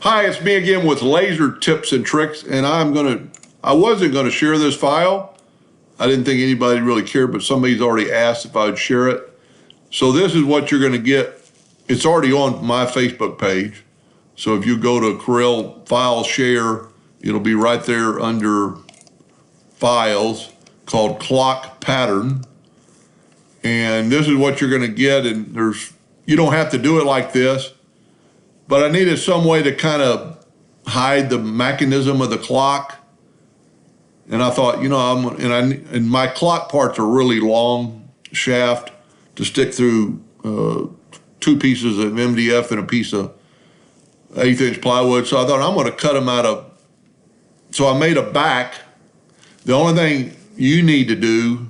Hi, it's me again with laser tips and tricks, and I wasn't gonna share this file. I didn't think anybody really cared, but somebody's already asked if I would share it. So this is what you're gonna get. It's already on my Facebook page. So if you go to Corel File Share, it'll be right there under Files called Clock Pattern. And this is what you're gonna get, and you don't have to do it like this, but I needed some way to kind of hide the mechanism of the clock. And I thought, and my clock parts are really long shaft to stick through 2 pieces of MDF and a piece of 1/8" plywood. So I thought I'm going to cut them so I made a back. The only thing you need to do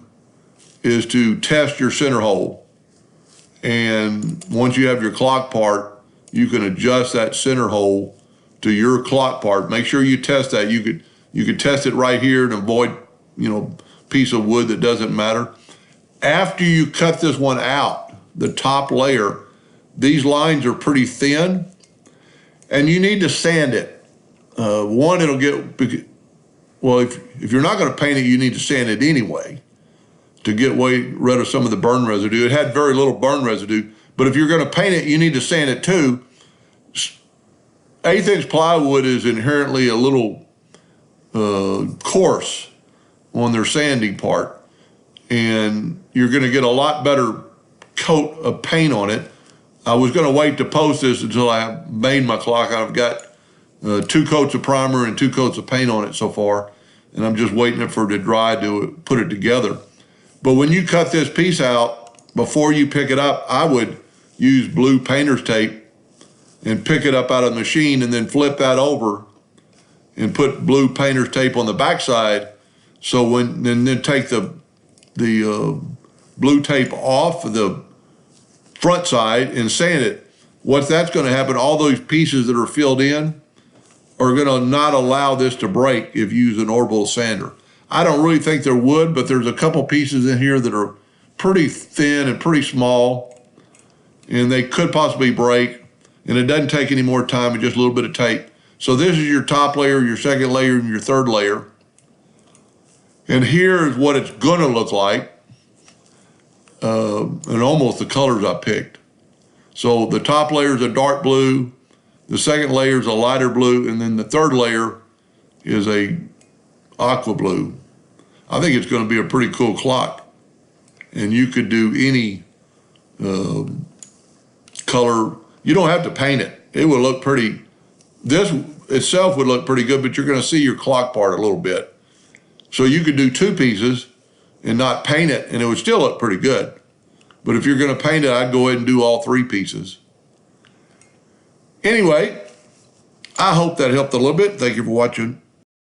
is to test your center hole. And once you have your clock part, you can adjust that center hole to your clock part. Make sure you test that. You could test it right here and avoid, piece of wood that doesn't matter. After you cut this one out, the top layer, these lines are pretty thin, and you need to sand it. It'll get, well, if you're not going to paint it, you need to sand it anyway to get rid of some of the burn residue. It had very little burn residue, but if you're going to paint it, you need to sand it too. 1/8" plywood is inherently a little coarse on their sanding part, and you're going to get a lot better coat of paint on it. I was going to wait to post this until I made my clock. I've got 2 coats of primer and 2 coats of paint on it so far, and I'm just waiting for it to dry to put it together. But when you cut this piece out, before you pick it up, I would use blue painter's tape and pick it up out of the machine and then flip that over and put blue painter's tape on the backside. So then take the blue tape off the front side and sand it. What that's going to happen, all those pieces that are filled in are going to not allow this to break if you use an orbital sander. I don't really think there would, but there's a couple pieces in here that are pretty thin and pretty small, and they could possibly break, and it doesn't take any more time, it's just a little bit of tape. So this is your top layer, your second layer, and your third layer. And here is what it's gonna look like, and almost the colors I picked. So the top layer is a dark blue, the second layer is a lighter blue, and then the third layer is a aqua blue. I think it's gonna be a pretty cool clock. And you could do any color. You don't have to paint it. It will look pretty, this itself would look pretty good, but you're gonna see your clock part a little bit. So you could do 2 pieces and not paint it, and it would still look pretty good. But if you're gonna paint it, I'd go ahead and do all 3 pieces. Anyway, I hope that helped a little bit. Thank you for watching.